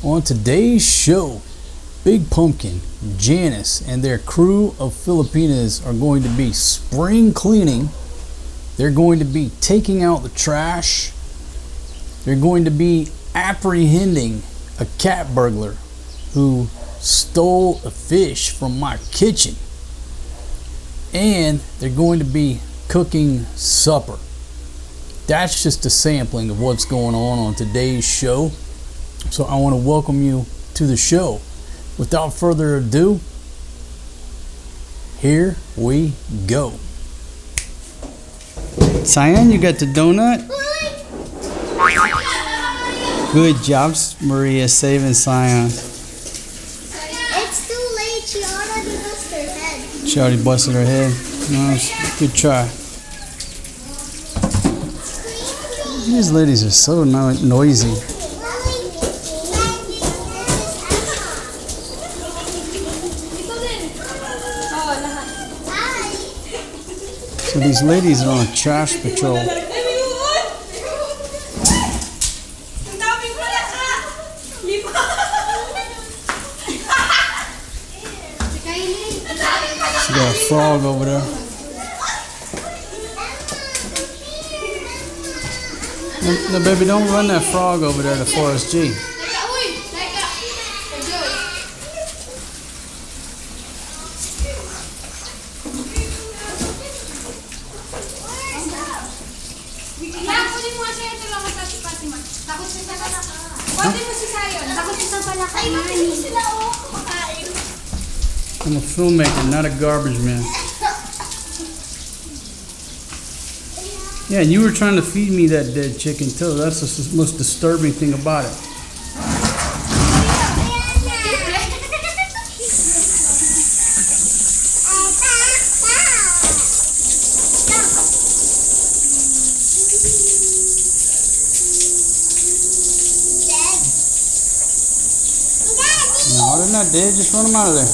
On today's show, Big Pumpkin, Janice, and their crew of Filipinas are going to be spring cleaning. They're going to be taking out the trash. They're going to be apprehending a cat burglar who stole a fish from my kitchen. And they're going to be cooking supper. That's just a sampling of what's going on today's show. So I want to welcome you to the show. Without further ado, here we go. Cyan, you got the donut? Good job, Maria, saving Cyan. It's too late. She already busted her head. She already busted her head. No, good try. These ladies are so noisy. So these ladies are on trash patrol. She got a frog over there. No, baby, don't run that frog over there to Forest G. I'm a filmmaker, not a garbage man. Yeah, and you were trying to feed me that dead chicken too. That's the most disturbing thing about it. No, they're not dead. Just run them out of there.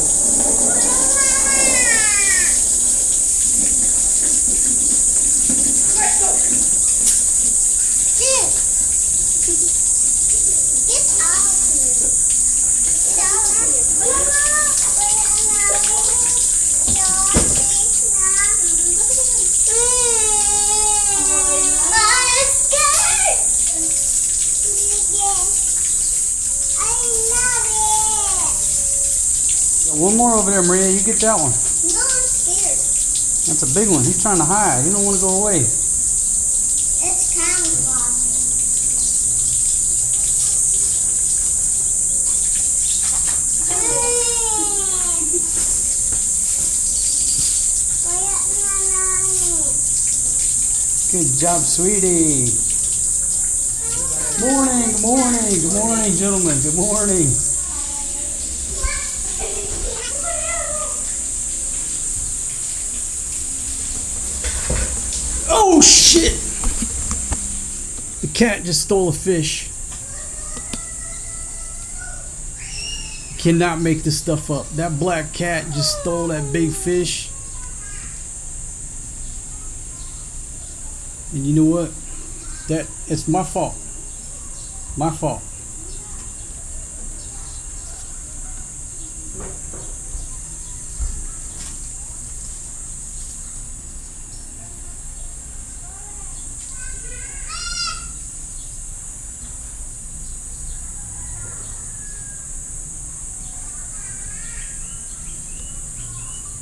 One more over there, Maria. You get that one. No, I'm scared. That's a big one. He's trying to hide. He don't want to go away. It's camouflage. Good job, sweetie. Morning, good morning, good morning, gentlemen. Good morning. Oh shit! The cat just stole a fish. You cannot make this stuff up. That black cat just stole that big fish. And you know what? It's my fault. My fault.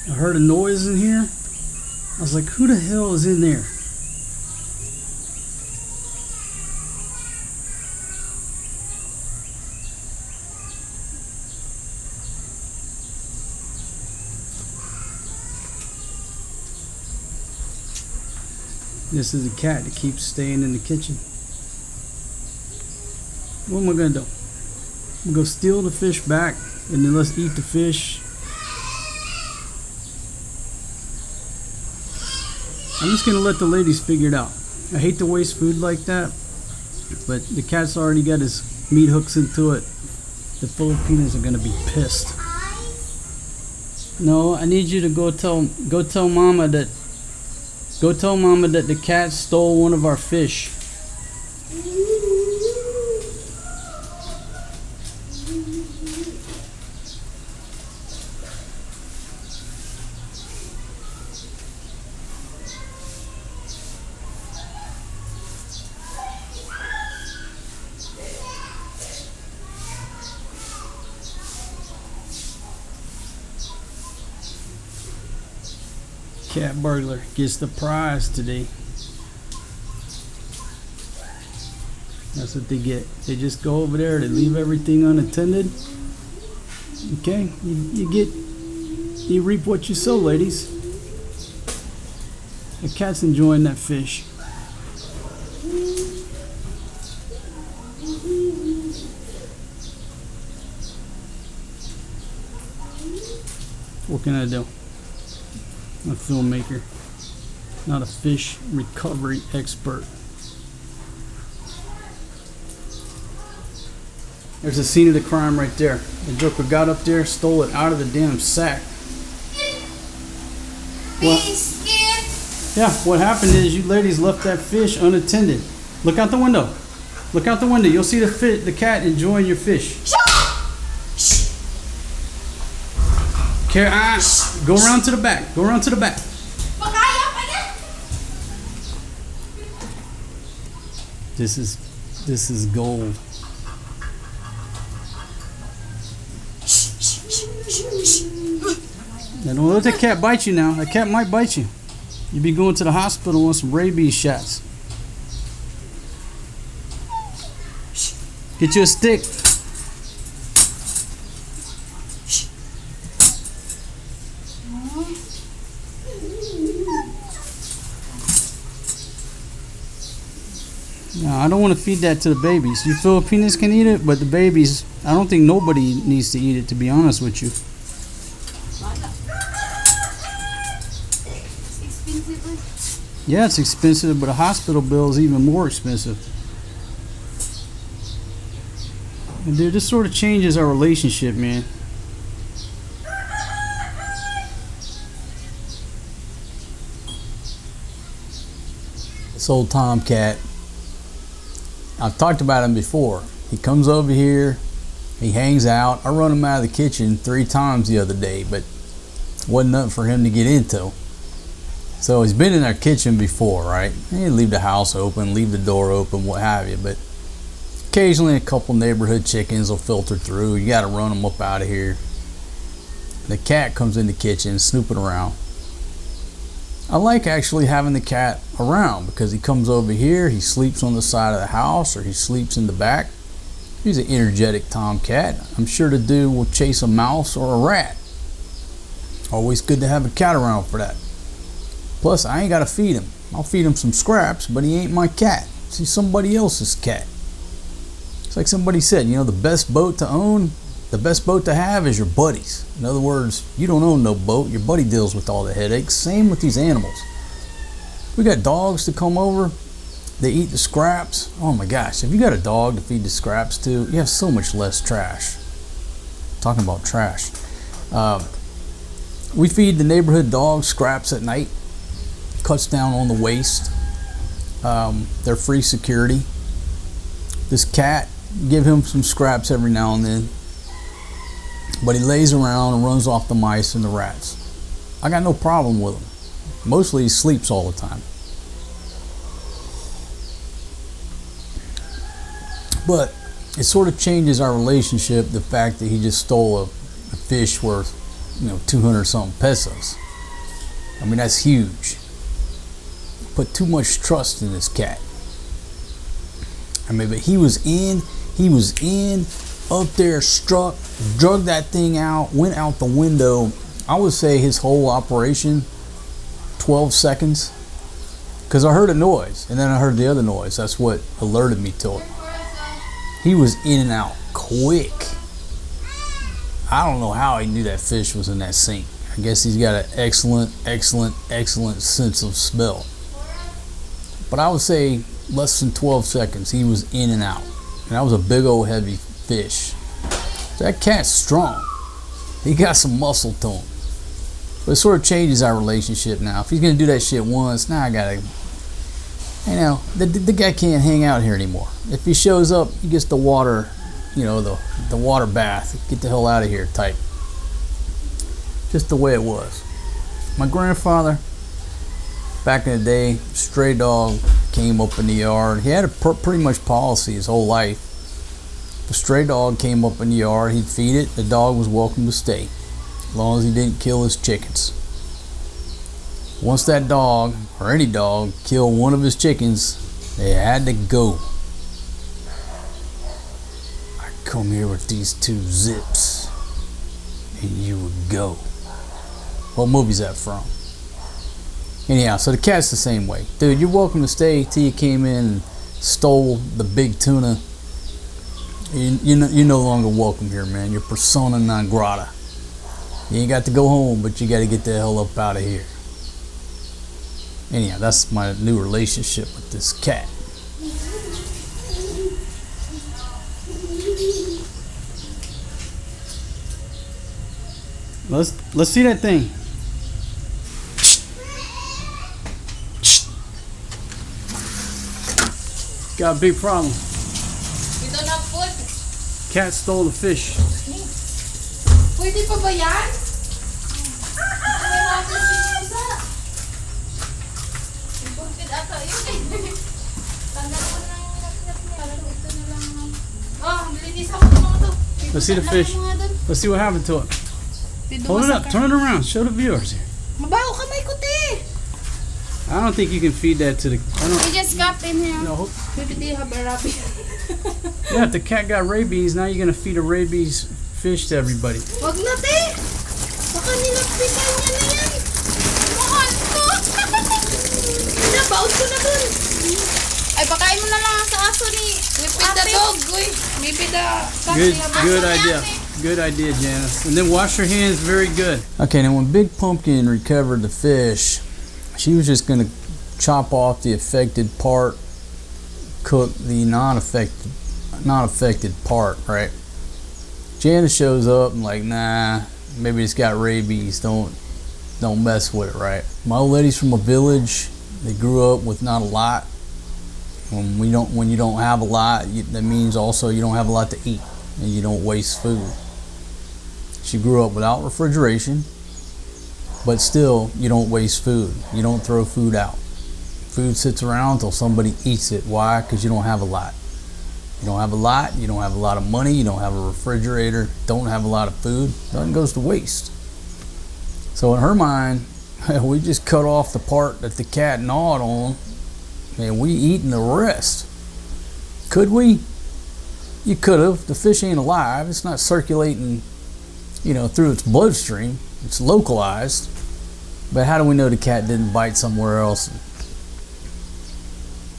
I heard a noise in here. I was like, who the hell is in there? This is a cat that keeps staying in the kitchen. What am I gonna do? I'm gonna go steal the fish back and then let's eat the fish. I'm just gonna let the ladies figure it out. I hate to waste food like that, but the cat's already got his meat hooks into it. The Filipinos are gonna be pissed. No, I need you to go tell Mama that the cat stole one of our fish. Cat burglar gets the prize today. That's what they get. They just go over there, they leave everything unattended. Okay, you reap what you sow, ladies. The cat's enjoying that fish. What can I do? I'm a filmmaker, not a fish recovery expert. There's a scene of the crime right there. The joker got up there, stole it out of the damn sack. Yeah, what happened is you ladies left that fish unattended. Look out the window. Look out the window. You'll see the cat enjoying your fish. Go around to the back. Go around to the back. This is gold. Now don't let that cat bite you now. That cat might bite you. You'll be going to the hospital on some rabies shots. Get you a stick. No, I don't want to feed that to the babies. You Filipinos can eat it, but the babies, I don't think nobody needs to eat it, to be honest with you. Yeah, it's expensive, but a hospital bill is even more expensive. And dude, this sort of changes our relationship, man. This old tomcat, I've talked about him before. He comes over here, he hangs out. I run him out of the kitchen 3 times the other day, but wasn't nothing for him to get into. So he's been in our kitchen before, right? He'd leave the house open, leave the door open, what have you, but occasionally a couple neighborhood chickens will filter through. You got to run them up out of here. The cat comes in the kitchen snooping around. I like actually having the cat around because he comes over here, he sleeps on the side of the house, or he sleeps in the back. He's an energetic tomcat. I'm sure the dude will chase a mouse or a rat. Always good to have a cat around for that. Plus, I ain't got to feed him. I'll feed him some scraps, but he ain't my cat. He's somebody else's cat. It's like somebody said, you know, the best boat to own, the best boat to have is your buddies. In other words, you don't own no boat. Your buddy deals with all the headaches. Same with these animals. We got dogs to come over. They eat the scraps. Oh my gosh, if you got a dog to feed the scraps to, you have so much less trash. Talking about trash. We feed the neighborhood dogs scraps at night. Cuts down on the waste. They're free security. This cat, give him some scraps every now and then, but he lays around and runs off the mice and the rats. I got no problem with him. Mostly he sleeps all the time. But it sort of changes our relationship, the fact that he just stole a fish worth, 200 something pesos. I mean, that's huge. Put too much trust in this cat. I mean, but he was in up there, drug that thing out, went out the window. I would say his whole operation, 12 seconds, because I heard a noise and then I heard the other noise. That's what alerted me to it. He was in and out quick. I don't know how he knew that fish was in that sink. I guess he's got an excellent sense of smell. But I would say less than 12 seconds, he was in and out. And that was a big old heavy fish. That cat's strong. He got some muscle to him. But it sort of changes our relationship now. If he's going to do that shit once, now I got to, the guy can't hang out here anymore. If he shows up, he gets the water, the water bath, get the hell out of here type. Just the way it was. My grandfather, back in the day, stray dog came up in the yard. He had a pretty much policy his whole life. If a stray dog came up in the yard, he'd feed it. The dog was welcome to stay, as long as he didn't kill his chickens. Once that dog, or any dog, killed one of his chickens, they had to go. I come here with these 2 zips, and you would go. What movie's that from? Anyhow, so the cat's the same way. Dude, you're welcome to stay till you came in and stole the big tuna. You're no longer welcome here, man. You're persona non grata. You ain't got to go home, but you got to get the hell up out of here. Anyhow, that's my new relationship with this cat. Let's see that thing. Got a big problem. We don't have food. Cat stole the fish. Pwede pa ba yan? Imported ata yun eh. Tanggal ko na yung nilapnap niya. Parang ito na lang. Oh, bilinis ako ng mga to. Let's see the fish. Let's see what happened to it. Hold it up. Turn it around. Show the viewers here. Mabaho kamay ko, te. I don't think you can feed that to the... We just got in here. No. Maybe they have a rabies. Yeah, if the cat got rabies, now you're going to feed a rabies fish to everybody. Wag na, te. Baka nilapisan niya na yan. Mahal ko. Nabaut ko na dun. Ay, pakain mo na lang sa aso ni... We feed the dog, uy. Maybe the... Good idea. Good idea, Janice. And then wash your hands very good. Okay, now when Big Pumpkin recovered the fish, she was just going to chop off the affected part, cook the non-affected part, right? Janice shows up and like, nah, maybe it's got rabies. Don't mess with it, right? My old lady's from a village. They grew up with not a lot. When you don't have a lot, that means also you don't have a lot to eat and you don't waste food. She grew up without refrigeration, but still you don't waste food. You don't throw food out. Food sits around until somebody eats it. Why? Because you don't have a lot. You don't have a lot. You don't have a lot of money. You don't have a refrigerator. Don't have a lot of food. Nothing goes to waste. So in her mind, we just cut off the part that the cat gnawed on, and we eating the rest. Could we? You could have. The fish ain't alive. It's not circulating, through its bloodstream. It's localized. But how do we know the cat didn't bite somewhere else?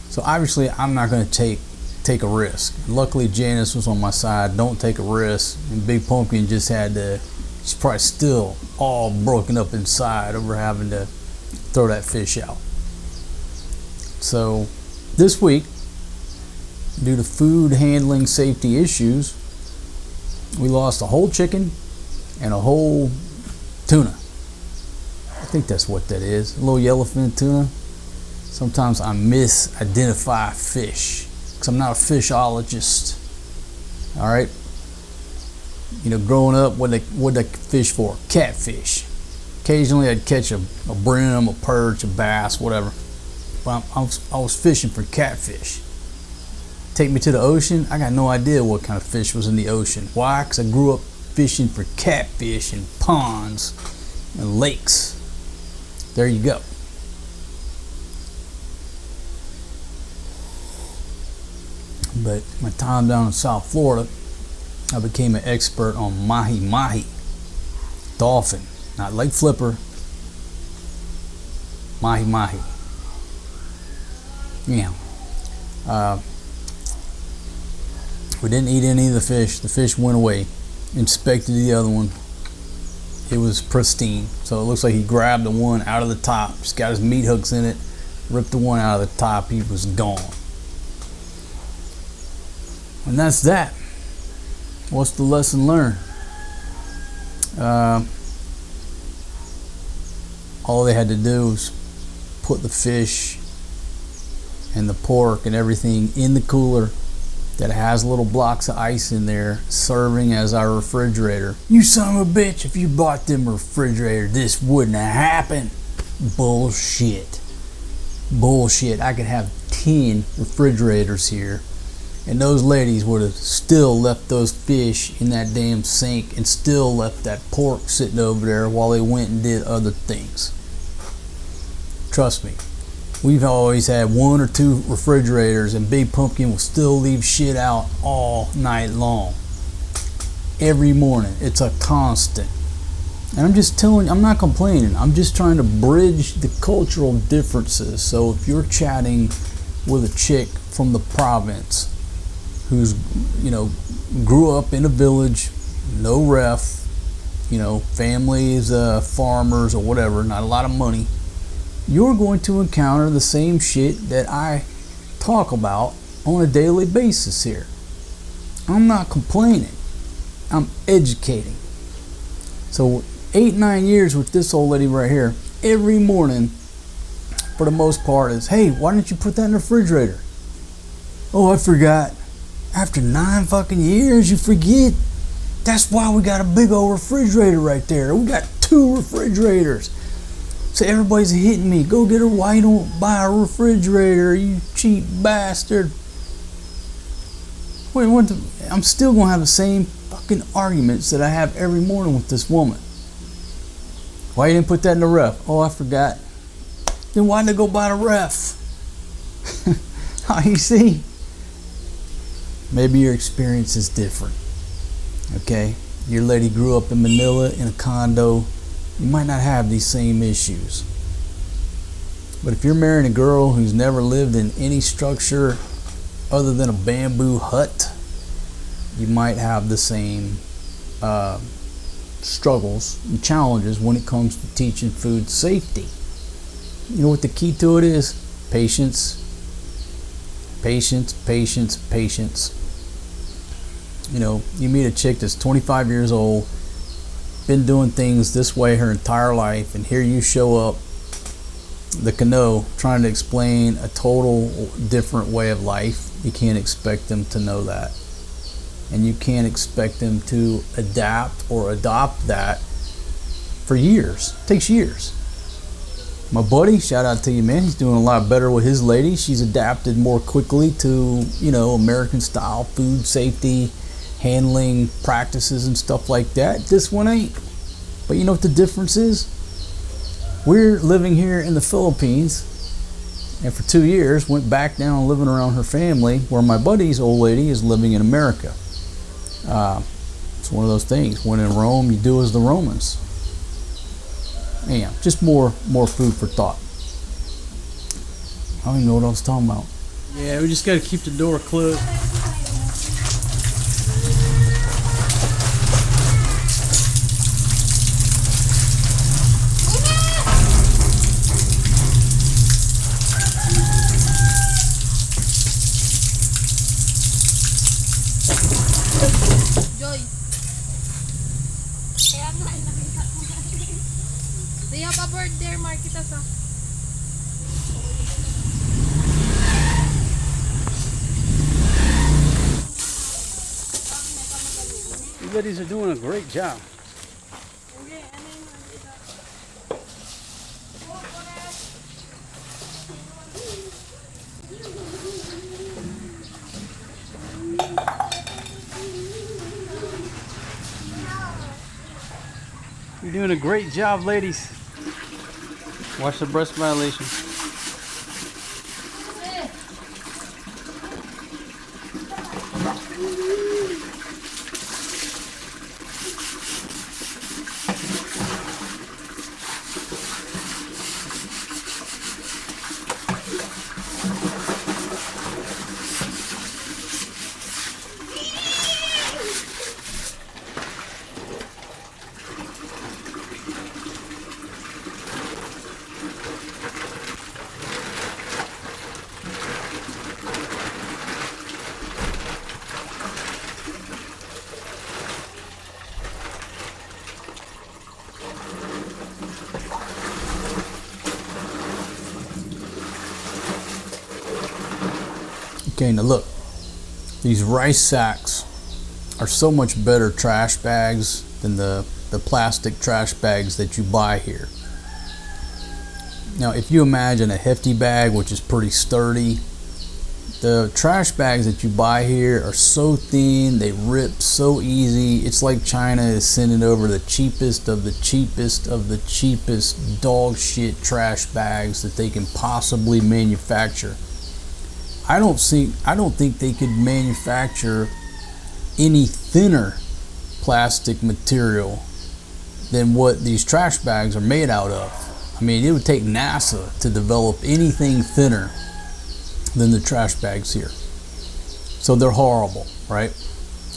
So obviously I'm not going to take a risk. Luckily Janice was on my side. Don't take a risk. And Big Pumpkin just she's probably still all broken up inside over having to throw that fish out. So this week, due to food handling safety issues, we lost a whole chicken and a whole tuna. I think that's what that is. A little yellowfin tuna. Sometimes I misidentify fish because I'm not a fishologist. All right. Growing up, what they fish for? Catfish. Occasionally I'd catch a brim, a perch, a bass, whatever. But I was fishing for catfish. Take me to the ocean, I got no idea what kind of fish was in the ocean. Why? Because I grew up fishing for catfish in ponds and lakes. There you go. But my time down in South Florida, I became an expert on mahi-mahi, dolphin, not lake flipper, mahi-mahi. We didn't eat any of the fish. The fish went away. Inspected the other one. It was pristine. So it looks like he grabbed the one out of the top, just got his meat hooks in it, ripped the one out of the top, he was gone. And that's that. What's the lesson learned? All they had to do was put the fish and the pork and everything in the cooler that has little blocks of ice in there serving as our refrigerator. You son of a bitch, if you bought them refrigerator, this wouldn't have happened. Bullshit. Bullshit. I could have 10 refrigerators here, and those ladies would have still left those fish in that damn sink and still left that pork sitting over there while they went and did other things. Trust me. We've always had 1 or 2 refrigerators, and Big Pumpkin will still leave shit out all night long. Every morning. It's a constant. And I'm just telling you, I'm not complaining. I'm just trying to bridge the cultural differences. So if you're chatting with a chick from the province who's, grew up in a village, no ref, families, farmers or whatever, not a lot of money, you're going to encounter the same shit that I talk about on a daily basis here. I'm not complaining. I'm educating. So 8-9 years with this old lady right here, every morning, for the most part, is, hey, why didn't you put that in the refrigerator? Oh, I forgot. After 9 fucking years, you forget. That's why we got a big old refrigerator right there. We got 2 refrigerators. So everybody's hitting me. Go get her. Why you don't buy a refrigerator, you cheap bastard? Wait, I'm still going to have the same fucking arguments that I have every morning with this woman. Why you didn't put that in the ref? Oh, I forgot. Then why didn't I go buy the ref? You see? Maybe your experience is different. Okay? Your lady grew up in Manila in a condo. You might not have these same issues. But if you're marrying a girl who's never lived in any structure other than a bamboo hut, you might have the same struggles and challenges when it comes to teaching food safety. You know what the key to it is? Patience. Patience, patience, patience. You meet a chick that's 25 years old, been doing things this way her entire life, and here you show up, the canoe, trying to explain a total different way of life. You can't expect them to know that, and you can't expect them to adapt or adopt that for years. It takes years. My buddy, shout out to you, man, he's doing a lot better with his lady. She's adapted more quickly to American style food safety handling practices and stuff like that. This one ain't. But you know what the difference is? We're living here in the Philippines, and for 2 years went back down living around her family, where my buddy's old lady is living in America. It's one of those things. When in Rome, you do as the Romans. Yeah, just more food for thought. I don't even know what I was talking about. Yeah, we just got to keep the door closed. Joy. They have a bird there, Markita sa. You ladies are doing a great job. You're doing a great job, ladies. Watch the breast violation. Okay, now look, These rice sacks are so much better trash bags than the plastic trash bags that you buy here. Now, if you imagine a hefty bag, which is pretty sturdy, the trash bags that you buy here are so thin, they rip so easy. It's like China is sending over the cheapest of the cheapest of the cheapest dog shit trash bags that they can possibly manufacture. I don't think they could manufacture any thinner plastic material than what these trash bags are made out of. I mean, it would take NASA to develop anything thinner than the trash bags here. So they're horrible, right?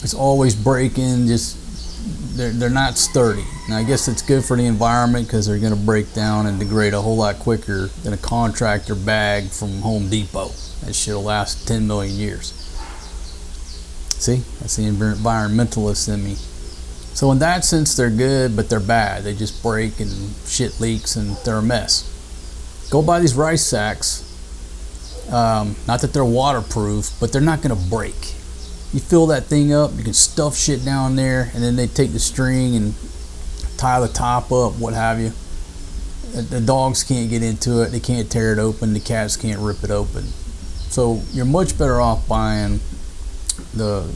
It's always breaking, just they're not sturdy. And I guess it's good for the environment because they're going to break down and degrade a whole lot quicker than a contractor bag from Home Depot. That shit will last 10 million years. See, that's the environmentalist in me. So in that sense, they're good, but they're bad. They just break and shit leaks and they're a mess. Go buy these rice sacks. Not that they're waterproof, but they're not going to break. You fill that thing up, you can stuff shit down there, and then they take the string and tie the top up, what have you. The dogs can't get into it. They can't tear it open. The cats can't rip it open. So you're much better off buying the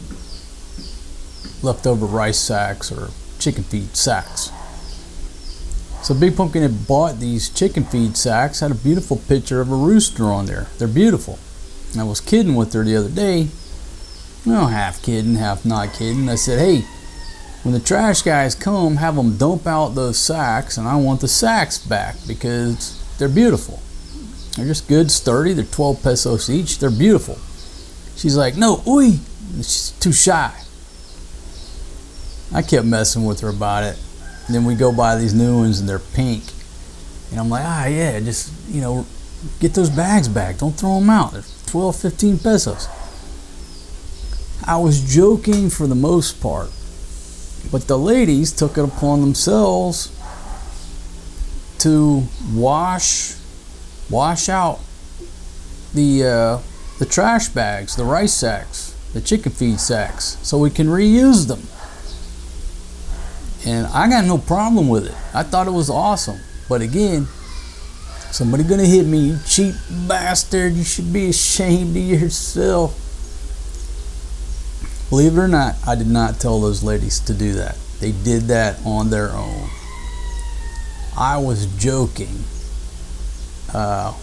leftover rice sacks or chicken feed sacks. So Big Pumpkin had bought these chicken feed sacks, had a beautiful picture of a rooster on there. They're beautiful. And I was kidding with her the other day. Well, half kidding, half not kidding. I said, hey, when the trash guys come, have them dump out those sacks, and I want the sacks back because they're beautiful. They're just good, sturdy. They're 12 pesos each. They're beautiful. She's like, no, oi. She's too shy. I kept messing with her about it. And then we go buy these new ones and they're pink. And I'm like, yeah, just, get those bags back. Don't throw them out. They're 12, 15 pesos. I was joking for the most part. But the ladies took it upon themselves to wash out the trash bags, the rice sacks, the chicken feed sacks, so we can reuse them. And I got no problem with it. I thought it was awesome. But again, somebody gonna hit me, you cheap bastard. You should be ashamed of yourself. Believe it or not, I did not tell those ladies to do that. They did that on their own. I was joking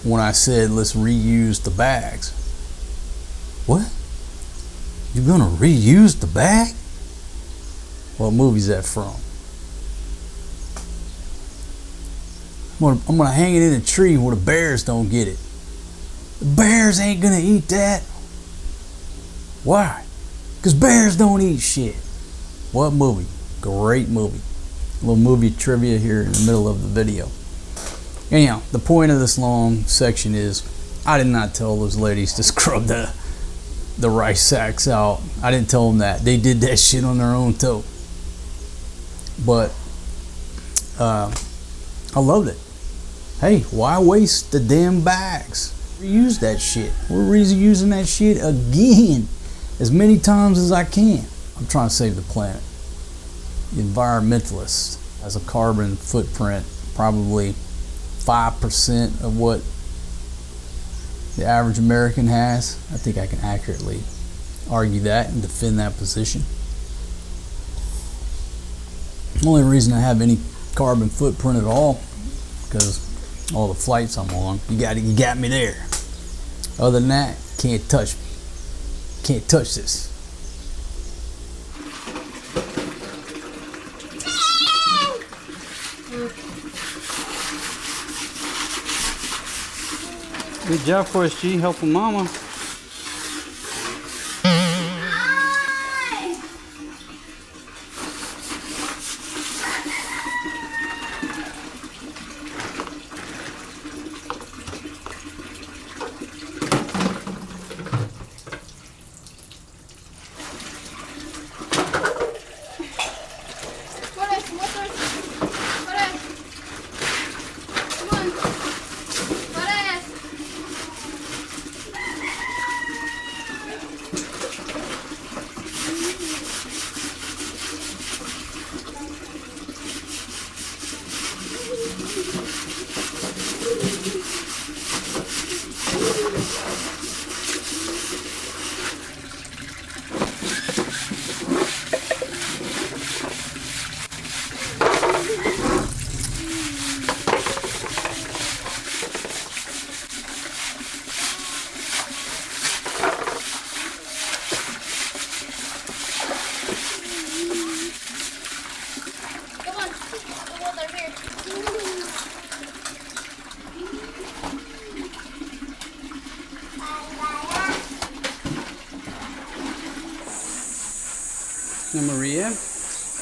when I said let's reuse the bags. What? You're gonna reuse the bag? What movie's that from? I'm gonna hang it in a tree where the bears don't get it. The bears ain't gonna eat that. Why? Because bears don't eat shit. What movie? Great movie. A little movie trivia here in the middle of the video. Anyhow, the point of this long section is I did not tell those ladies to scrub the rice sacks out. I didn't tell them that. They did that shit on their own too. But I loved it. Hey, why waste the damn bags? Reuse that shit. We're reusing that shit again as many times as I can. I'm trying to save the planet. The environmentalist has a carbon footprint probably 5% of what the average American has. I think I can accurately argue that and defend that position. The only reason I have any carbon footprint at all because all the flights I'm on, you got me there. Other than that, can't touch me. Can't touch this. Good job for us, G. Helping mama.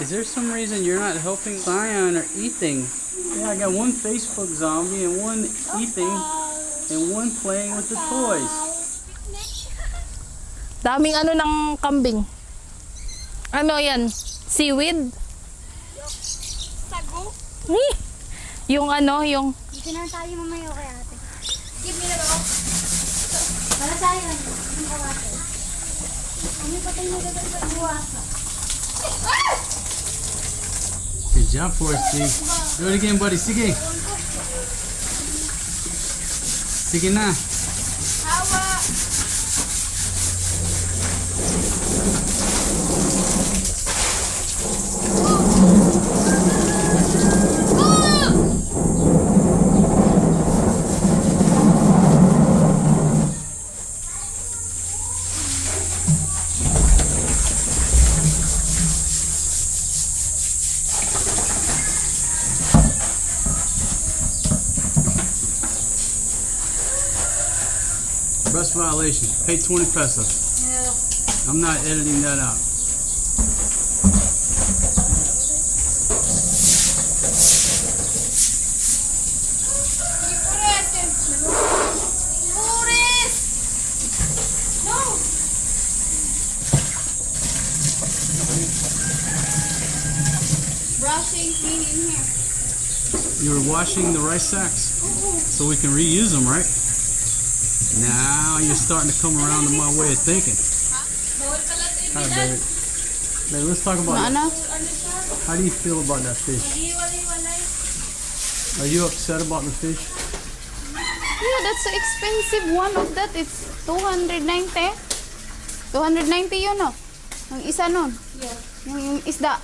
Is there some reason you're not helping Zion or eating? Yeah, I got one Facebook zombie and one eating and one playing with the toys. Daming ano ng kambing. Ano yan? Seaweed? Sago? Yung ano, yung... Dito na tayo mamaya kay ate. Give me that all. Para tayo lang. Ang kawate. Ano patay na gagawin sa buwasa? Good job for us, G. Do it again, buddy. Sige. Sige na. Hawa! Breast violation. Pay 20 pesos. Yeah. I'm not editing that out. Boris! No! Brushing clean in here. You're washing the rice sacks so we can reuse them, right? Now you're starting to come around to my way of thinking. Bawal pala ito Hi, baby. Babe, let's talk about that. Ano? How do you feel about that fish? Are you upset about the fish? Yeah, that's so expensive. One of that is 290. 290 yun, no? Yung isa nun. Yeah. Yung isda.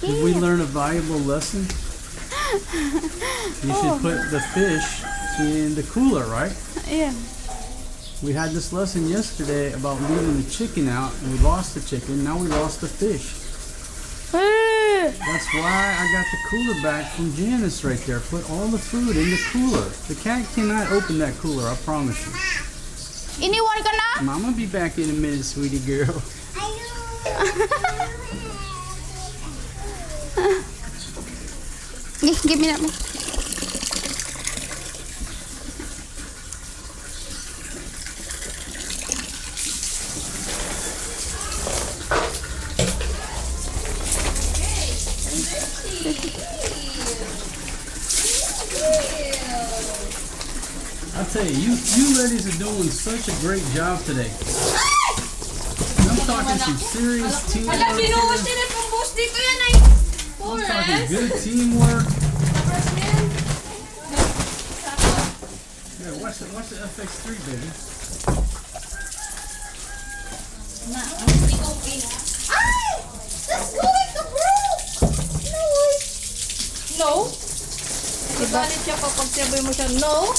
Did we learn a valuable lesson? You should put the fish in the cooler, right? Yeah. We had this lesson yesterday about leaving the chicken out, and we lost the chicken. Now we lost the fish. That's why I got the cooler back from Janice right there. Put all the food in the cooler. The cat cannot open that cooler, I promise you. Iniwan ka na? Mama be back in a minute, sweetie girl. Give me that one. I'll tell you, you ladies are doing such a great job today. I'm talking some serious teamwork. Wala, binuhos here. nila itong boss dito yan ay. I'm talking good teamwork. Yeah, watch the FX3, baby. Ay! Let's go with the broom! No? Ibalit siya kapag sabi mo siya, no?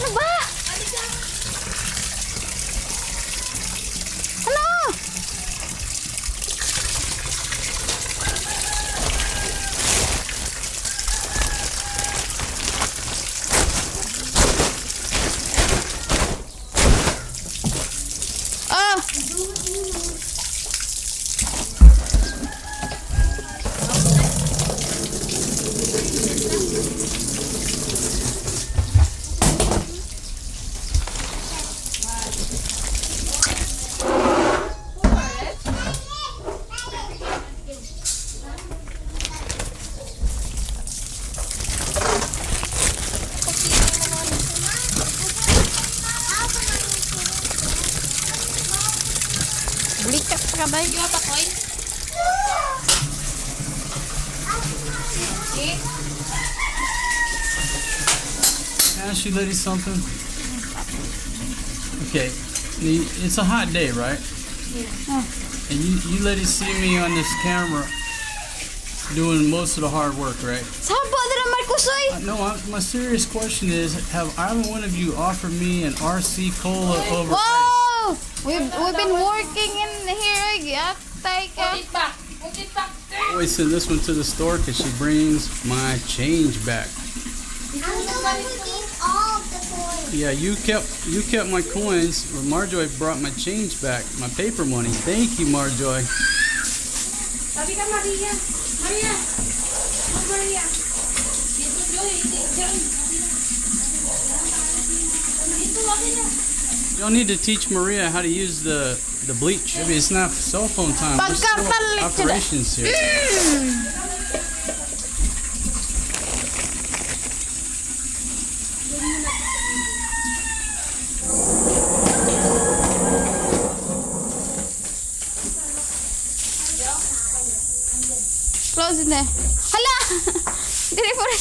Ano ba? Ano? Ah! Balikat ka ba? Yung apa coin? Can I ask you ladies something? Okay, it's a hot day, right? Yeah. And you ladies see me on this camera doing most of the hard work, right? Saan po na Marcosoy? No, my serious question is, have either one of you offered me an RC Cola over ice? Whoa! We've been working in here. Put it back. Always send this one to the store because she brings my change back. I'm the one who gave all the toys. Yeah, you kept my coins. Well, Marjorie brought my change back, my paper money. Thank you, Marjorie. Sabi ka, Maria. Maria. Oh, Maria. Dito, Joy. Diyan. Dito, wag na. Y'all need to teach Maria how to use the bleach. Maybe it's not cell phone time. There's still operations here. Close it there. Hala! Dili po rin.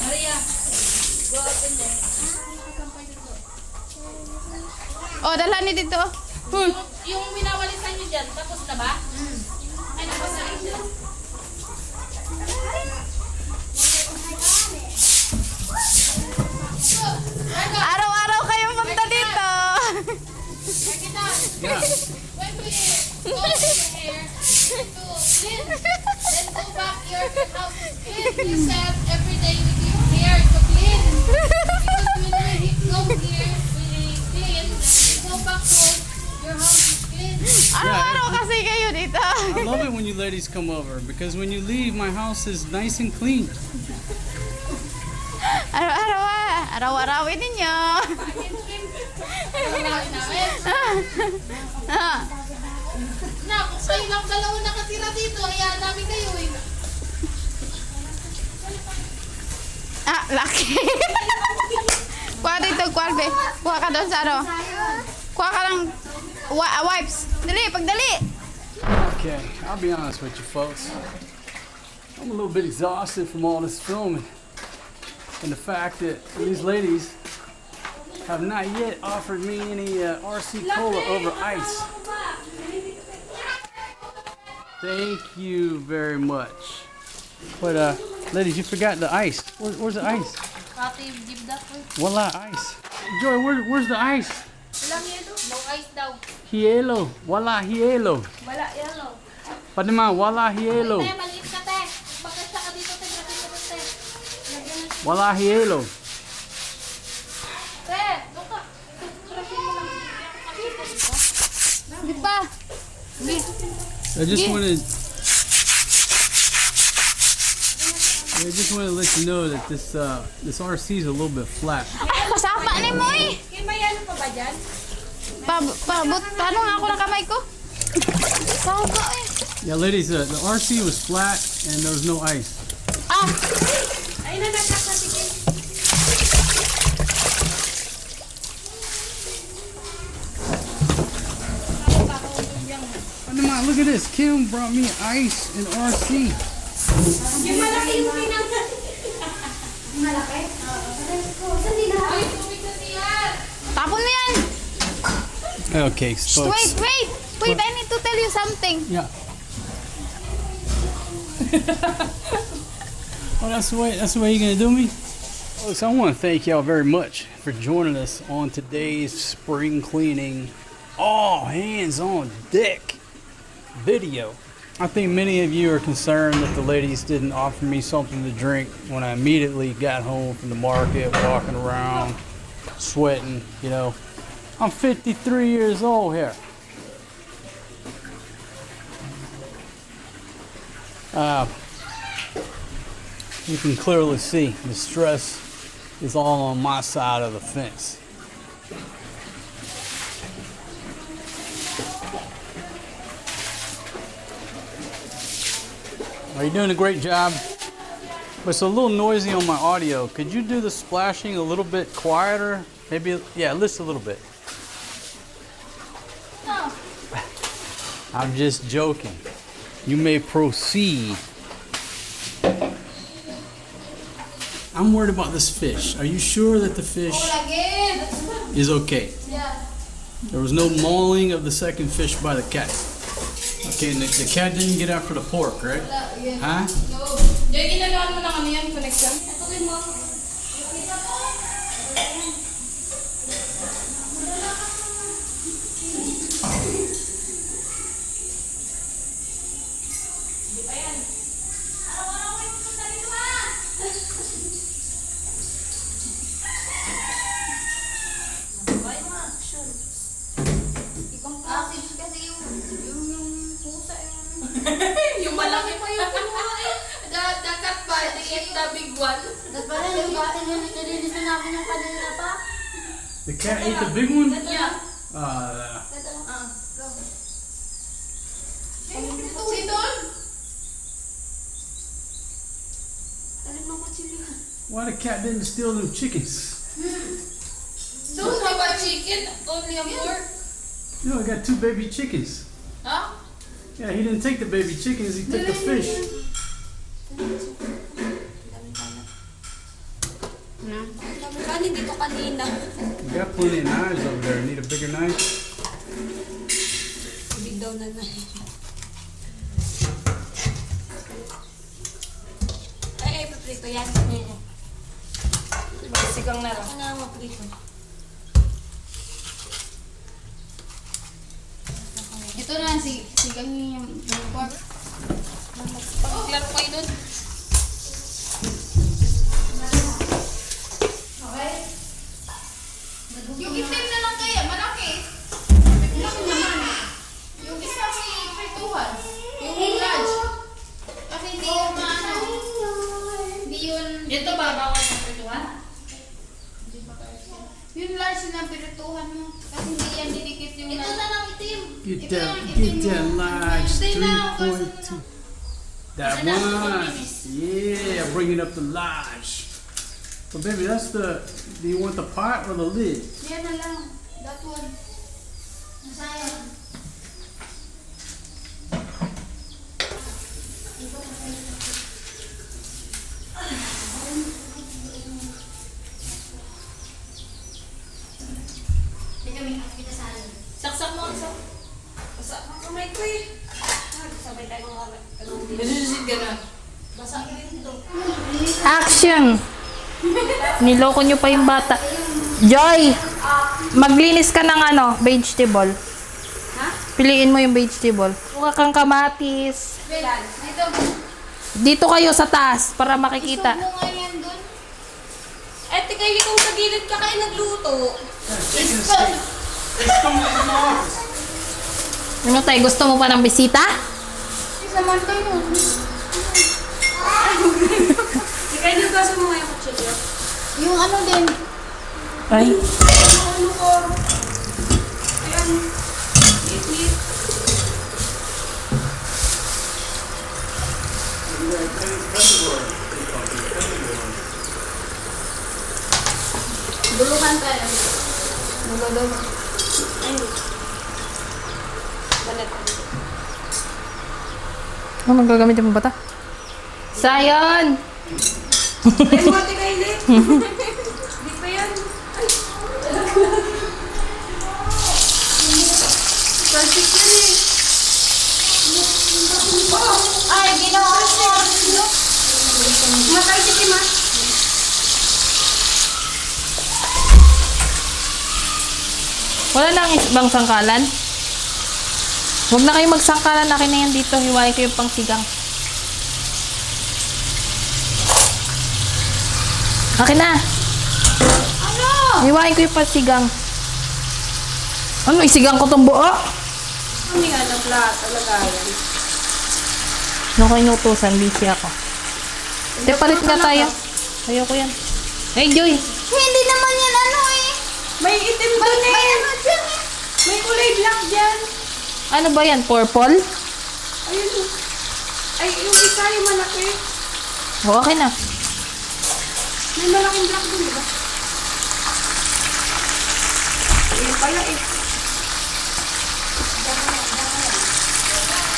Maria, go open there. Oh, dalhan ni dito. Yung winawalisan nyo dyan, tapos na ba? Ay, tapos na rin dyan. Araw-araw kayong punta dito. Yeah. When we go to your hair, to clean, then go back your house to clean. You said every day we give hair to clean. Because when we go here, we clean, we go back home, your house is clean. Araw-araw kasi kayo dito. I love it when you ladies come over because when you leave, my house is nice and clean. Araw-araw Araw-arawin ninyo. Na, kung kayo lang dalawa nakatira dito, hayaan namin kayo eh. Laki. Kuha dito, Kwarbe. Kuha ka doon sa ano. Kuha ka lang wipes. Dali, pagdali. Okay, I'll be honest with you folks. I'm a little bit exhausted from all this filming. And the fact that these ladies have not yet offered me any RC Cola over ice. Thank you very much. But ladies, you forgot the ice. Where's the ice? Kati, give that one. Wala ice. Joy, where's the ice? Walang yelo. No ice daw. Hielo. Wala hielo. Wala yelo. Padima, wala hielo. Te, maliit ka te. Bakit ka dito te? Grabe ka te. Lagyan ng Wala hielo. te. Doon ka. Grabe mo lang. Di ba? I just wanted to let you know that this RC is a little bit flat. Kasama ni mo eh. May ano pa ba dyan? Paano nga ako ng kamay ko? Saga eh. Yeah, ladies, the RC was flat and there was no ice. Ay, nanatak na sige. Padima, look at this. Kim brought me ice and RC. Yung malaki yung pinang. Malaki? Ay, tubig na siya. Tapon mo yan. Okay, folks. Wait, I need to tell you something. Yeah. Oh, that's the way you're gonna do me? Folks, I want to thank y'all very much for joining us on today's spring cleaning, all hands on deck video. I think many of you are concerned that the ladies didn't offer me something to drink when I immediately got home from the market, walking around, sweating, you know. I'm 53 years old here. You can clearly see the stress is all on my side of the fence. Well, you're doing a great job, but it's a little noisy on my audio. Could you do the splashing a little bit quieter? Maybe, yeah, listen a little bit. No. I'm just joking. You may proceed. I'm worried about this fish. Are you sure that the fish is okay? Yeah. There was no mauling of the second fish by the cat. Okay, and the cat didn't get after the pork, right? Huh? Joy, ginagawa mo ng ano yan, connection? Ito Ibang kasi yung pusa Yung malaki pa yung kinuha eh. The cat ba? They eat the big one. Tapos pala yung gatin yun, nilinis na namin yung kanina pa. The cat ate the big one? Yeah. Go. Ituloy doon. Talim mo kutsilyo. Why the cat didn't steal them chickens? Don't have a chicken, only a pork. You know, I got 2 baby chickens. Huh? Yeah, he didn't take the baby chickens, he took the fish. Dami kanin dito kanina. We got plenty of knives over there. Need a bigger knife? Big daw na na. Ay, paprito yan. Sigang na lang. Ako na maprito. Ito na, sigang yung pork. Paglaro kayo doon. Okay? Yung itim na lang kaya, malaki. Malaki naman. Yung isa may prituhan. Yung large. Kasi hindi yun maano. Hindi yun... Ito ba, bawal ng prituhan? Yung large na pirituhan mo. Kasi hindi yan didikit yung Ito na lang itim. Get Ito that, yung get itim that mo. large Stay now, kasi 3.2. That one. Yeah, bringing up the large. But baby, that's the. Do you want the pot or the lid? Yan na lang. That one. Nasayang. Saksak mo ang saksak mo ang kamay ko eh. Sabay tayo ng kamay. Nasususid ka na. Basa ka rin ito. Action! Niloko nyo pa yung bata. Joy! Maglinis ka ng vegetable. Ha? Piliin mo yung vegetable. Kuha kang kamatis. Ilan? Ito. Dito kayo sa taas para makikita. Isog mo nga yan dun. Eh, tika, ikaw sa gilid ka kayo nagluto. Isog. Ano tayo? Gusto mo pa ng bisita? Isa man kayo. Tika, yung gaso mo nga yung kutsilyo. Yung ano din. Ay. Ano ko? Ayan. Wait. Bulukan tayo. Nagulog. Ay. Balat. Ano gagamitin mo bata? Sayon! Ay, mga tika, hindi. Hindi pa yan. Plastic yan eh. Ay, ginawa ko. Matay si Kim, ha? Wala lang ibang sangkalan? Huwag na kayo magsangkalan. Akin na yan dito. Hiwain ko yung pangsigang. Akin na. Ano? Hiwain ko yung pangsigang. Ano? Isigang ko tong buo? Ano nga na lahat talaga yan? Nung kayo inutusan, busy ako. Te, palit nga tayo. Ayoko yan. Hey, Joy! Hindi naman yan ano eh. May itim doon eh. May ano dyan eh. May kulay black dyan. Ano ba yan? Purple? Ayun o. Ay, yung isa yung malaki. O, okay na. May malaking black dun, diba? Ayun pala eh.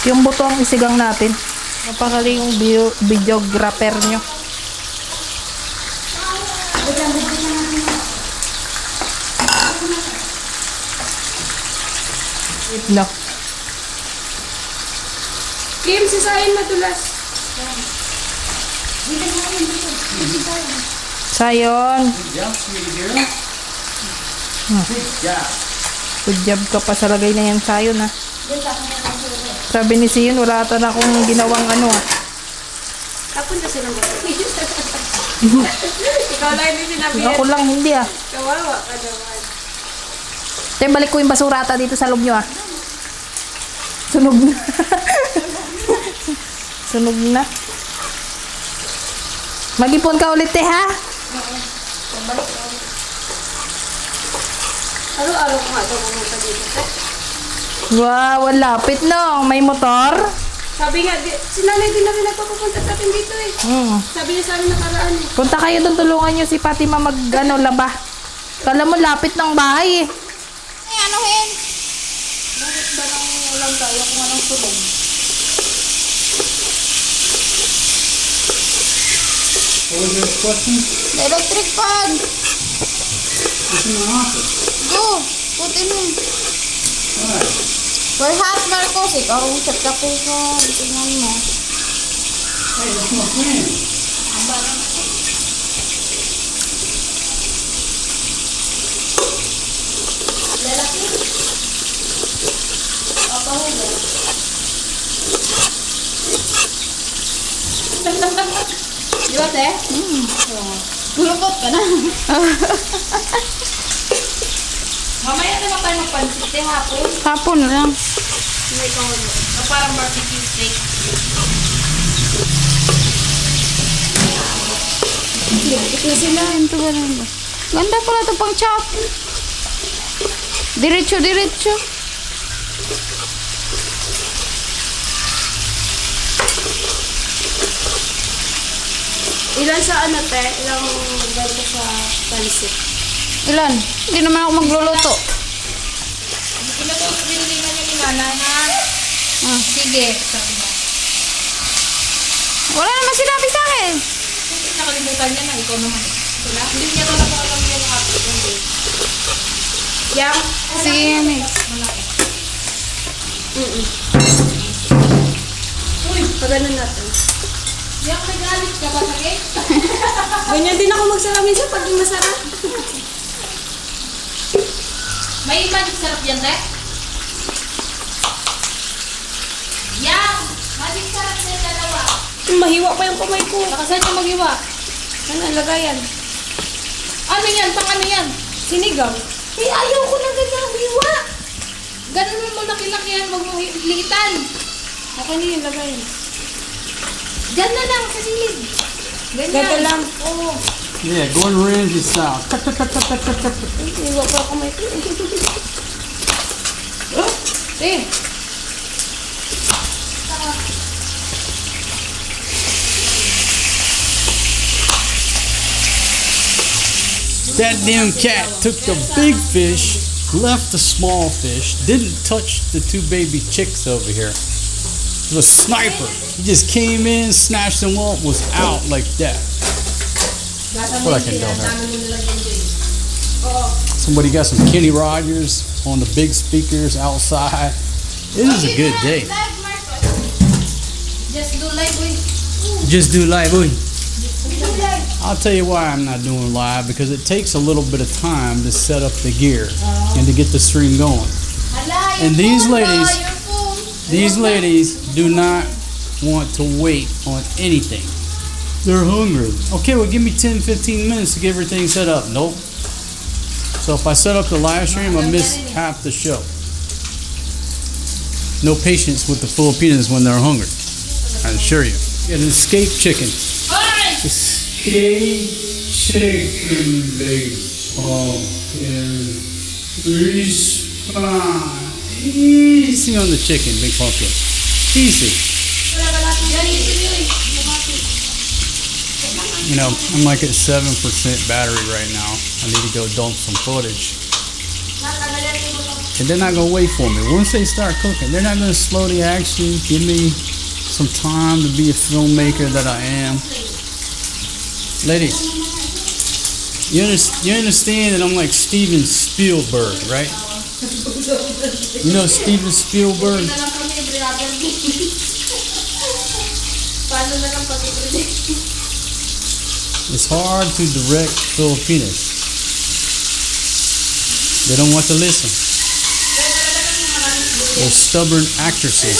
Yung buto ang isigang natin. Napakali yung videographer nyo. Wait lang. Kim, sisahin madulas. Dito na yun dito. Sayon. Good job, sweetie girl. Good job. Good job ka pa sa lagay na yan, Sayon, ha. Sabi ni Siyon, wala ata na akong ginawang ano, ha. Tapon na silang bato. Ikaw lang din sinabi. Ako lang, hindi, ha. Kawawa ka naman. Tayo, balik ko yung basura ata dito sa loob nyo, ha. Sunog na. Sunog na. Mag-ipon ka ulit, ha. Araw-araw ko nga ito pumunta dito. Wow, ang lapit, no. May motor. Sabi nga, si nanay din na rin nagpapapunta sa atin dito eh. Sabi niya sa amin nakaraan eh. Punta kayo doon, tulungan nyo si Fatima laba. Kala mo lapit ng bahay, eh. Ay, anuhin! Bakit ba nang ulang tayo kung anong tulong? What was your question? The electric fan! It's in my office. Go! Put in mo. Alright. Perhaps, Marcos, ikaw ang chat ka po ko. Tingnan mo. Hey, that's my friend. Lalaki? Papahuga. Di ba, te? Kulupot ka na. Mamaya na tayo magpansit, te, hapon. Hapon lang. May kahulo. Na parang barbecue steak. Ito sila. Ito ba lang ba? Ganda pala ito pang chop. Diretso, diretso. Ilan sa ano, te? Ilang ganito sa pansit? Ilan? Hindi naman ako magluluto. Ito po, binilingan niya ni nanay, ha? Sige, sabi niya. Wala naman sinabi sa akin. Nakalimutan niya na, ikaw naman. Wala? Hindi niya talaga alam yung hapon. Yang? Sige, Yami. Malaki. Uy, paganon natin. Yang, may galit ka ba sa cake? Ganyan din ako magsarap minsan pag di masarap. May magic sarap yan, te? Yang! Magic sarap na yung dalawa. Mahiwa pa yung kamay ko. Nakasan niya maghiwa? Ano ang lagayan? Ano yan? Pang ano yan? Sinigang? Eh, ayaw ko na ganyang hiwa. Ganun mo laki-laki yan. Huwag mo liitan. Okay na yung lagayan. Diyan na lang sa silid. Ganyan. Ganda lang. Oo. Yeah, Gordon Ramsay style. Hiwa pa ako may Eh. That damn cat took the big fish, left the small fish, didn't touch the two baby chicks over here. It was a sniper. He just came in, snatched them up, was out like that. That's what I can tell her. Somebody got some Kenny Rogers on the big speakers outside. It is a good day. Just do live, boy. Just do live, boy. I'll tell you why I'm not doing live, because it takes a little bit of time to set up the gear and to get the stream going. And these ladies do not want to wait on anything. They're hungry. Okay, well give me 10-15 minutes to get everything set up. Nope. So if I set up the live stream, I miss half the show. No patience with the Filipinos when they're hungry, I assure you. Get an escape chicken. Escape chicken, big pumpkin. Respond. Easy on the chicken, big pumpkin. Easy. You know, I'm like at 7% battery right now. I need to go dump some footage. And they're not going to wait for me. Once they start cooking, they're not going to slow the action, give me some time to be a filmmaker that I am. Ladies, you understand that I'm like Steven Spielberg, right? You know Steven Spielberg? It's hard to direct Filipinos. They don't want to listen. They're stubborn actresses.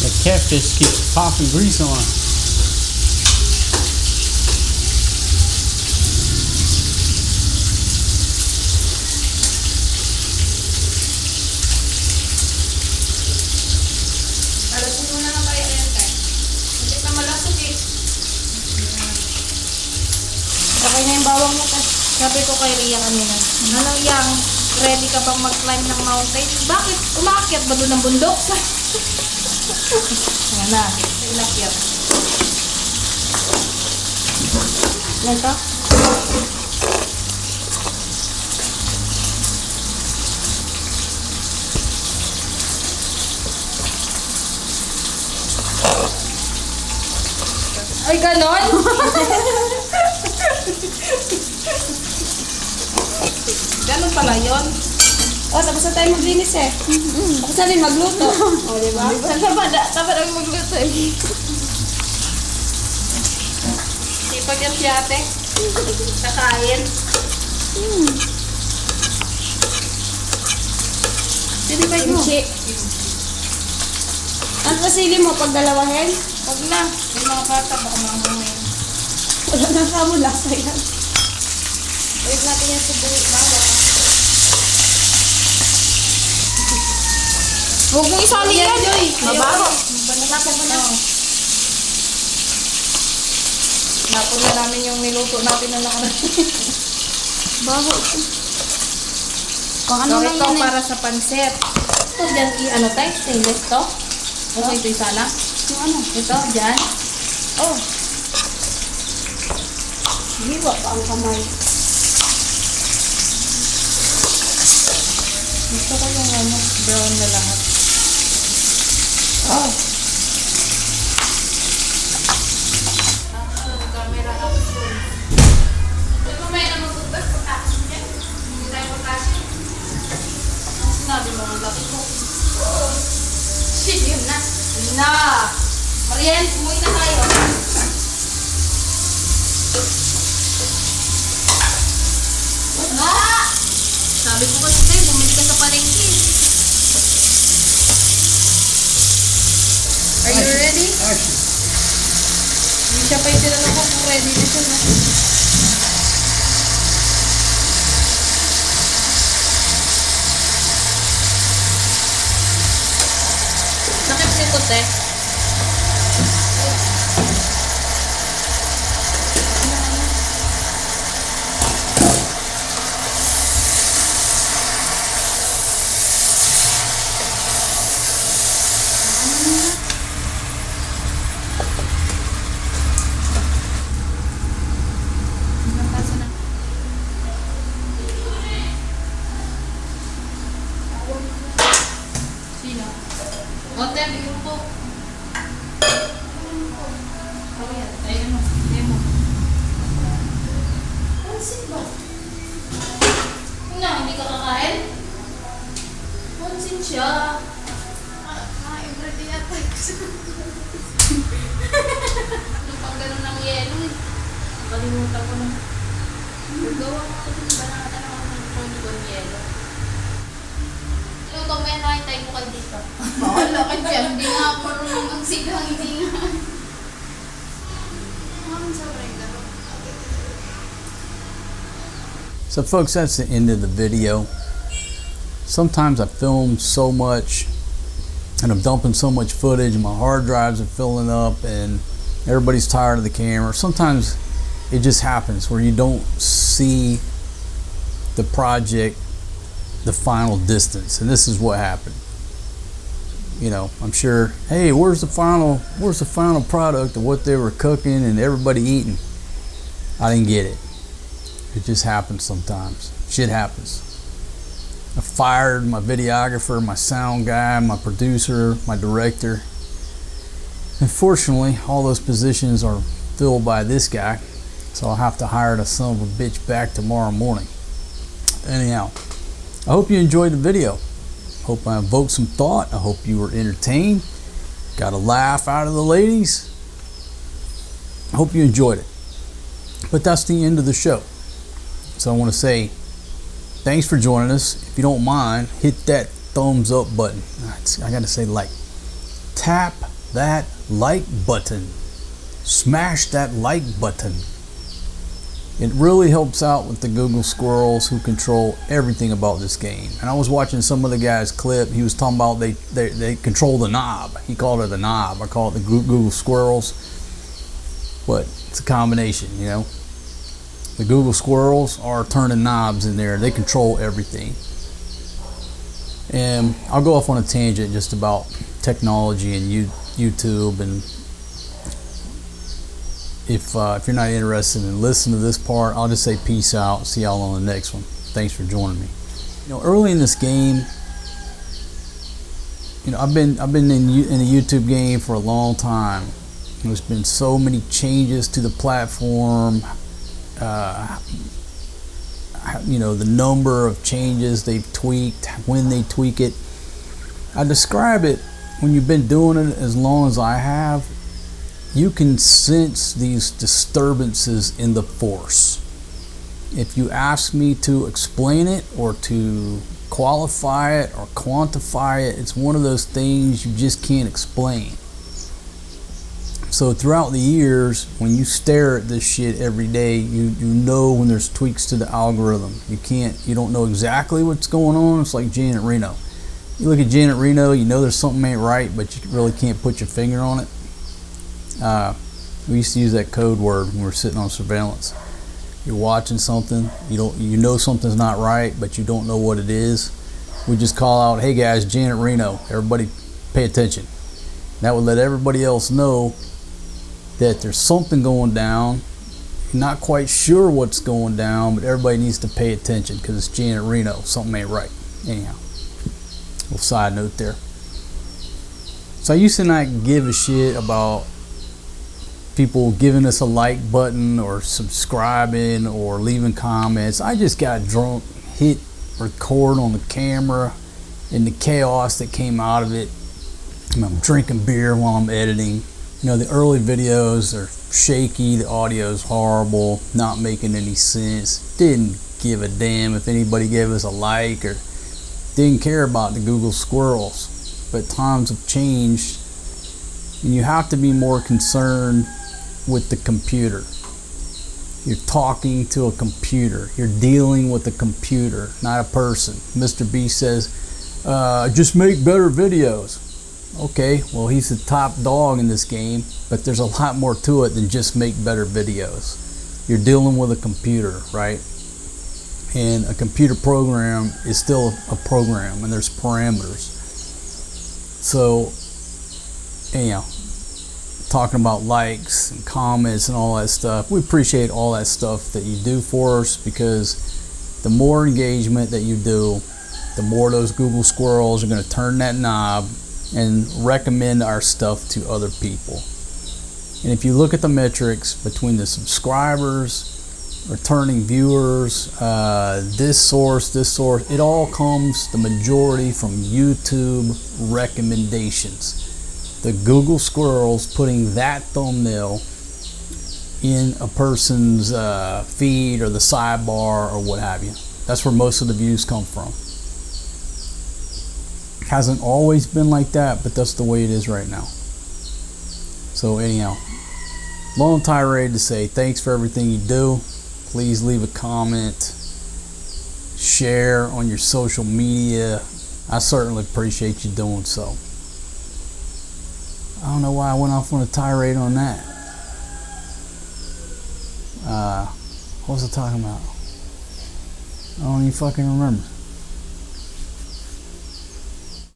The catfish keeps popping grease on. Alasin mo na lang tayo yan, Tay. Hindi pa malasok eh. Okay na yung bawang mo, Tay. Sabi ko kay Ria kanina, ano yang, ready ka bang mag-climb ng mountain? Bakit? Umaakyat ba doon ng bundok? Nga na, inakyat. Yan ka? Ay, ganon? Ganun pala yun. O, tapos na tayo maglinis eh. Tapos na rin magluto. O, diba? Dapat ang magluto eh. Sipag yan si ate. Kakain. Sino ba mo? Kimchi. Ang pasili mo pag dalawahin? Huwag na. May mga bata baka mamamay. Wala na ka mo lasa yan. Wait natin yung subuhin. Bawang. Huwag mong isali yan. Mabaho. Banatan mo na. Napon na namin yung niluto natin na nakaraan. Baho. Pang So, ano lang ito yan eh. para sa pansit. Ito dyan, ano tayo? Stainless to? Okay, ito yung sana. Yung ano? Ito, dyan. Oh. Hiwa pa ang kamay. Gusto ko yung ano, brown na lahat. Oh. Camera up soon. Ito pa may namagubas sa taas mo dyan. Hindi tayo magkasya. Sinabi mo, ang laki ko. Shit, yun na. Na! Marian, umuwi na tayo. Ah! Sabi ko kasi sa'yo, bumili ka sa palengke. Are you ready? Hindi siya pa yung tinanong ko kung ready na siya. No? Sakit nito, te. Sino? Hotel, bigyan po. Ayan, ayun mo. Ayun mo. Pansin ba? Na, hindi ka kakain? Pansin siya. Everyday yata. Ano pang ganun ng yelo eh. Nakalimutan ko na. Gawa mo ito yung banata na ako ng phone yelo. Luto mo yan, nakintay mo kayo dito. Bahala ka dyan. Hindi nga ako marunong magsigang. Hindi nga. Sobrang gano'n. So folks, that's the end of the video. Sometimes I film so much and I'm dumping so much footage and my hard drives are filling up and everybody's tired of the camera. Sometimes it just happens where you don't see the project, the final distance, and this is what happened. You know, I'm sure, hey, where's the final product of what they were cooking and everybody eating? I didn't get it. It just happens sometimes. Shit happens. I fired my videographer, my sound guy, my producer, my director. Unfortunately, all those positions are filled by this guy, so I'll have to hire the son of a bitch back tomorrow morning. Anyhow, I hope you enjoyed the video. Hope I evoked some thought. I hope you were entertained. Got a laugh out of the ladies. I hope you enjoyed it. But that's the end of the show. So I want to say thanks for joining us. If you don't mind, hit that thumbs up button. I got to say like. Tap that like button. Smash that like button. It really helps out with the Google squirrels who control everything about this game. And I was watching some of the guy's clip. He was talking about they control the knob. He called it a knob. I call it the Google squirrels. But it's a combination, you know. The Google squirrels are turning knobs in there. They control everything. And I'll go off on a tangent just about technology and YouTube, and if you're not interested in listening to this part, I'll just say peace out. See y'all on the next one. Thanks for joining me. You know, early in this game, you know, I've been in the YouTube game for a long time. There's been so many changes to the platform. You know, the number of changes they've tweaked, when they tweak it. I describe it, when you've been doing it as long as I have, you can sense these disturbances in the force. If you ask me to explain it or to qualify it or quantify it, it's one of those things you just can't explain. So throughout the years, when you stare at this shit every day, you know when there's tweaks to the algorithm. You don't know exactly what's going on. It's like Janet Reno. You look at Janet Reno, you know there's something ain't right, but you really can't put your finger on it. We used to use that code word when we were sitting on surveillance. You're watching something, you know something's not right, but you don't know what it is. We just call out, "Hey guys, Janet Reno, everybody pay attention." That would let everybody else know that there's something going down. You're not quite sure what's going down, but everybody needs to pay attention because it's Janet Reno. Something ain't right. Anyhow, little side note there. So I used to not give a shit about people giving us a like button or subscribing or leaving comments. I just got drunk, hit record on the camera, and the chaos that came out of it. I'm drinking beer while I'm editing. You know, the early videos are shaky, the audio is horrible, not making any sense. Didn't give a damn if anybody gave us a like, or didn't care about the Google squirrels. But times have changed, and you have to be more concerned with the computer. You're talking to a computer. You're dealing with a computer, not a person. Mr. B says, just make better videos. Okay, well, he's the top dog in this game, but there's a lot more to it than just make better videos. You're dealing with a computer, right? And a computer program is still a program, and there's parameters. So, anyhow, talking about likes and comments and all that stuff, we appreciate all that stuff that you do for us, because the more engagement that you do, the more those Google squirrels are going to turn that knob and recommend our stuff to other people. And if you look at the metrics between the subscribers, returning viewers, this source, it all comes, the majority, from YouTube recommendations. The Google squirrels putting that thumbnail in a person's feed or the sidebar or what have you. That's where most of the views come from. Hasn't always been like that, but that's the way it is right now. So anyhow, long tirade to say thanks for everything you do. Please leave a comment, share on your social media. I certainly appreciate you doing so. I don't know why I went off on a tirade on that. What was I talking about? I don't even fucking remember.